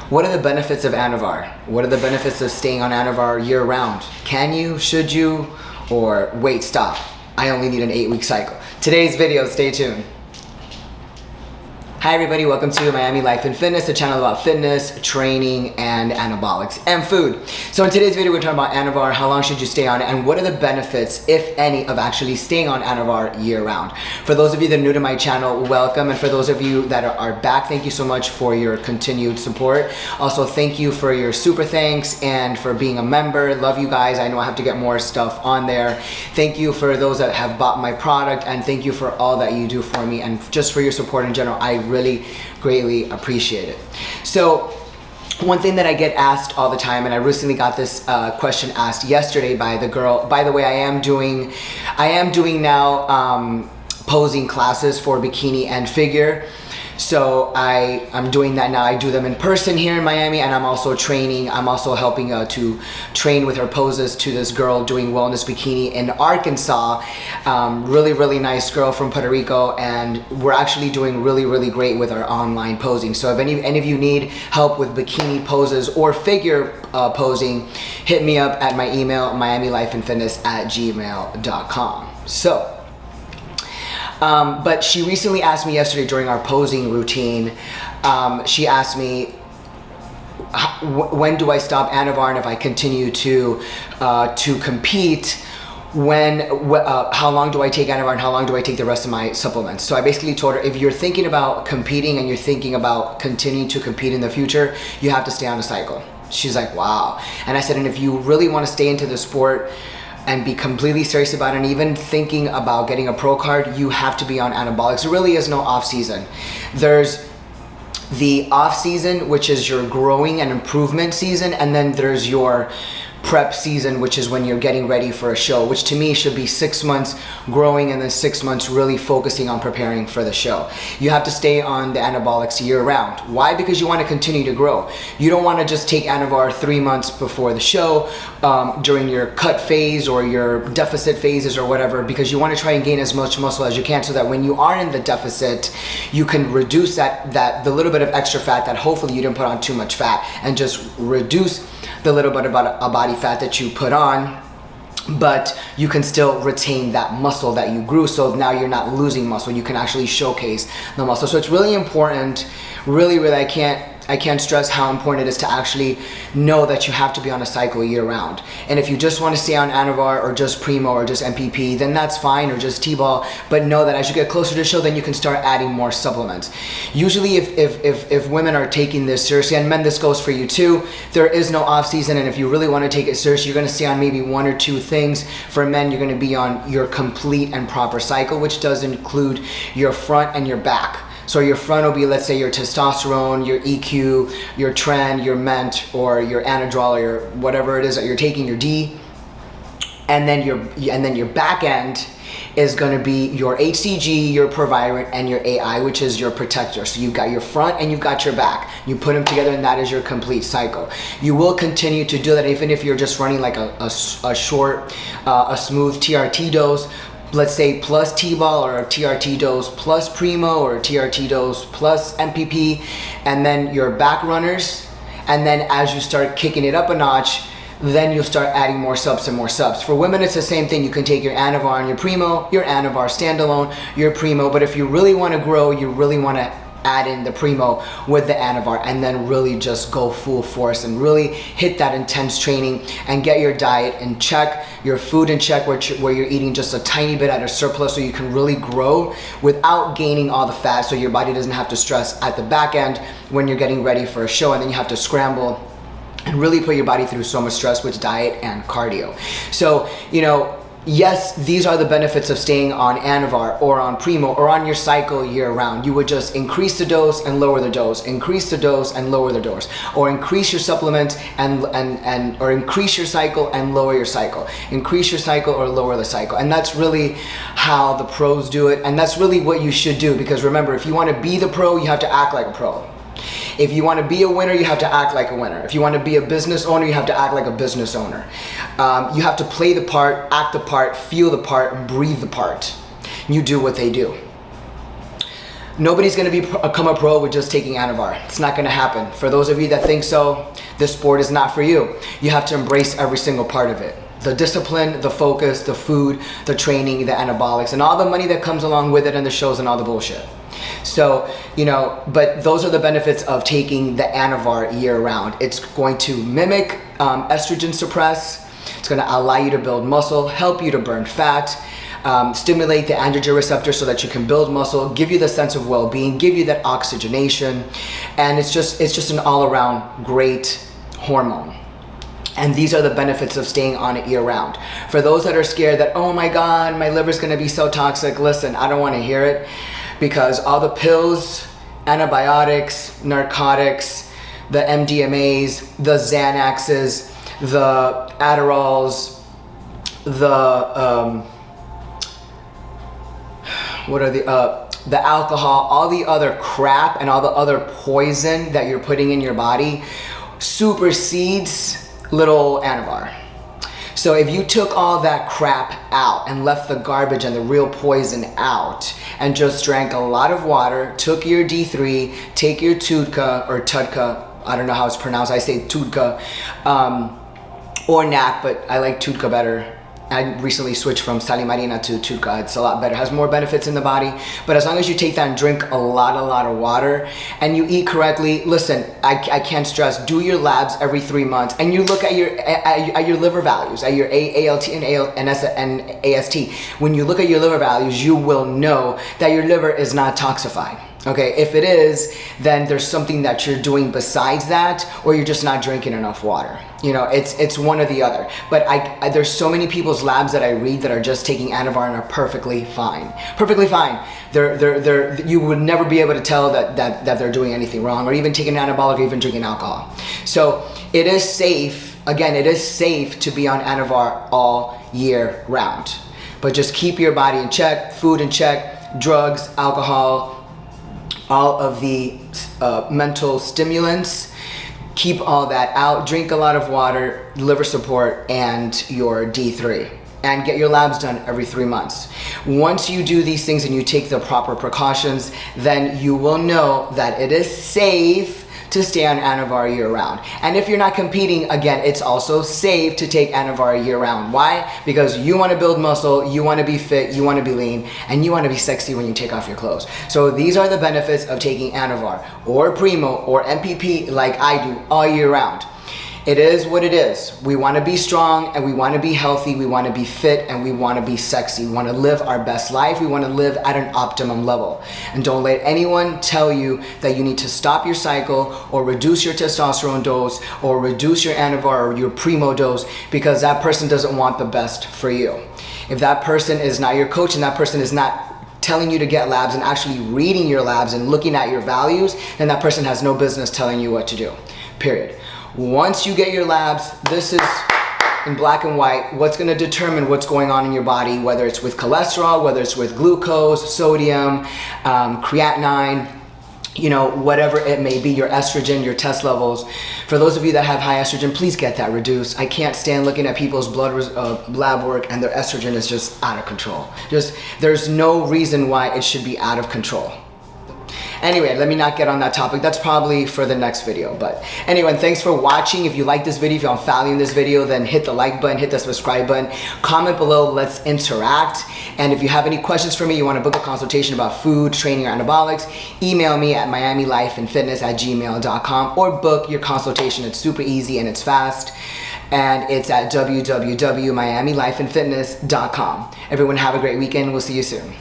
What are the benefits of Anavar? What are the benefits of staying on Anavar year round? Can you, should you, or wait, stop, I only need an 8-week cycle? Today's video, stay tuned. Hi everybody, welcome to Miami Life and Fitness, a channel about fitness, training, and anabolics, and food. So in today's video, we're talking about Anavar, how long should you stay on it, and what are the benefits, if any, of actually staying on Anavar year round. For those of you that are new to my channel, welcome, and for those of you that are back, thank you so much for your continued support. Also, thank you for your super thanks and for being a member. Love you guys. I know I have to get more stuff on there. Thank you for those that have bought my product, and thank you for all that you do for me and just for your support in general. I really greatly appreciate it. So one thing that I get asked all the time, and I recently got this question asked yesterday by the girl. By the way, I am doing now posing classes for bikini and figure. So I'm doing that now. I do them in person here in Miami, and I'm also training. I'm also helping to train with her poses to this girl doing wellness bikini in Arkansas. Really nice girl from Puerto Rico, and we're actually doing really great with our online posing. So if any of you need help with bikini poses or figure posing, hit me up at my email, miamilifeandfitness@gmail.com. So. But she recently asked me yesterday during our posing routine, she asked me, when do I stop Anavar, and if I continue to compete, how long do I take Anavar and how long do I take the rest of my supplements? So I basically told her, if you're thinking about competing and you're thinking about continuing to compete in the future, you have to stay on a cycle. She's like, wow. And I said, and if you really want to stay into the sport and be completely serious about it, and even thinking about getting a pro card, you have to be on anabolics. There really is no off season. There's the off season, which is your growing and improvement season, and then there's your prep season, which is when you're getting ready for a show, which to me should be 6 months growing and then 6 months really focusing on preparing for the show. You have to stay on the anabolics year round. Why? Because you want to continue to grow. You don't want to just take Anavar 3 months before the show, during your cut phase or your deficit phases or whatever, because you want to try and gain as much muscle as you can, so that when you are in the deficit, you can reduce the little bit of extra fat that hopefully you didn't put on too much fat, and just reduce the little bit about a body fat that you put on, but you can still retain that muscle that you grew. So now you're not losing muscle. You can actually showcase the muscle. So it's really important. Really, I can't stress how important it is to actually know that you have to be on a cycle year round. And if you just want to stay on Anavar or just Primo or just MPP, then that's fine, or just T-ball. But know that as you get closer to the show, then you can start adding more supplements. Usually if women are taking this seriously, and men, this goes for you too, there is no off season. And if you really want to take it seriously, you're going to stay on maybe 1 or 2 things. For men, you're going to be on your complete and proper cycle, which does include your front and your back. So your front will be, let's say, your testosterone, your EQ, your tren, your ment, or your anadrol, or your whatever it is that you're taking, your D. And then your back end is going to be your HCG, your Provirant, and your AI, which is your protector. So you've got your front and you've got your back. You put them together, and that is your complete cycle. You will continue to do that even if you're just running like a short, smooth TRT dose. Let's say plus T-ball, or a TRT dose plus Primo, or a TRT dose plus MPP, and then your back runners. And then as you start kicking it up a notch, then you'll start adding more subs and more subs. For women, it's the same thing. You can take your Anavar and your Primo, your Anavar standalone, your Primo. But if you really want to grow, you really want to add in the Primo with the Anavar, and then really just go full force and really hit that intense training and get your diet in check, your food in check, where you're eating just a tiny bit at a surplus, so you can really grow without gaining all the fat, so your body doesn't have to stress at the back end when you're getting ready for a show, and then you have to scramble and really put your body through so much stress with diet and cardio. So, yes, these are the benefits of staying on Anavar or on Primo or on your cycle year round. You would just increase the dose and lower the dose, increase the dose and lower the dose, or increase your supplement or increase your cycle and lower your cycle, increase your cycle or lower the cycle. And that's really how the pros do it, and that's really what you should do, because remember, if you want to be the pro, you have to act like a pro. If you want to be a winner, you have to act like a winner. If you want to be a business owner, you have to act like a business owner. You have to play the part, act the part, feel the part, and breathe the part. You do what they do. Nobody's gonna become a pro with just taking Anavar. It's not gonna happen. For those of you that think so, this sport is not for you. You have to embrace every single part of it. The discipline, the focus, the food, the training, the anabolics, and all the money that comes along with it, and the shows and all the bullshit. So, you know, but those are the benefits of taking the Anavar year round. It's going to mimic estrogen suppress. It's gonna allow you to build muscle, help you to burn fat, stimulate the androgen receptor so that you can build muscle, give you the sense of well-being, give you that oxygenation, and it's just an all-around great hormone. And these are the benefits of staying on it year-round. For those that are scared that, oh my God, my liver's gonna be so toxic, listen, I don't wanna hear it, because all the pills, antibiotics, narcotics, the MDMAs, the Xanaxes, the Adderalls, the alcohol, all the other crap and all the other poison that you're putting in your body supersedes little Anavar. So if you took all that crap out and left the garbage and the real poison out and just drank a lot of water, took your D3, take your Tudka or Tudka, I don't know how it's pronounced, I say Tudka, or NAC, but I like Tudka better. I recently switched from Salimarina to Tudka. It's a lot better, it has more benefits in the body. But as long as you take that and drink a lot of water and you eat correctly, listen, I can't stress, do your labs every 3 months and you look at your liver values, at your ALT and AST. When you look at your liver values, you will know that your liver is not toxified. Okay, if it is, then there's something that you're doing besides that, or you're just not drinking enough water. You know, it's one or the other. But there's so many people's labs that I read that are just taking Anavar and are perfectly fine. Perfectly fine. You would never be able to tell that they're doing anything wrong, or even taking anabolic, or even drinking alcohol. So it is safe, again, it is safe to be on Anavar all year round. But just keep your body in check, food in check, drugs, alcohol, all of the mental stimulants, keep all that out, drink a lot of water, liver support, and your D3. And get your labs done every 3 months. Once you do these things and you take the proper precautions, then you will know that it is safe to stay on Anavar year round. And if you're not competing, again, it's also safe to take Anavar year round. Why? Because you want to build muscle, you want to be fit, you want to be lean, and you want to be sexy when you take off your clothes. So these are the benefits of taking Anavar or Primo or MPP like I do all year round. It is what it is. We want to be strong and we want to be healthy, we want to be fit, and we want to be sexy. We want to live our best life. We want to live at an optimum level. And don't let anyone tell you that you need to stop your cycle or reduce your testosterone dose or reduce your Anavar or your Primo dose, because that person doesn't want the best for you. If that person is not your coach and that person is not telling you to get labs and actually reading your labs and looking at your values, then that person has no business telling you what to do, period. Once you get your labs, this is in black and white what's going to determine what's going on in your body, whether it's with cholesterol, whether it's with glucose, sodium, creatinine, you know, whatever it may be, your estrogen, your test levels. For those of you that have high estrogen, please get that reduced. I can't stand looking at people's lab work and their estrogen is just out of control. There's no reason why it should be out of control. Anyway, let me not get on that topic. That's probably for the next video. But anyway, thanks for watching. If you like this video, if you're valuing this video, then hit the like button, hit the subscribe button, comment below, let's interact. And if you have any questions for me, you want to book a consultation about food, training, or anabolics, email me at miamilifeandfitness@gmail.com or book your consultation. It's super easy and it's fast. And it's at www.miamilifeandfitness.com. Everyone have a great weekend. We'll see you soon.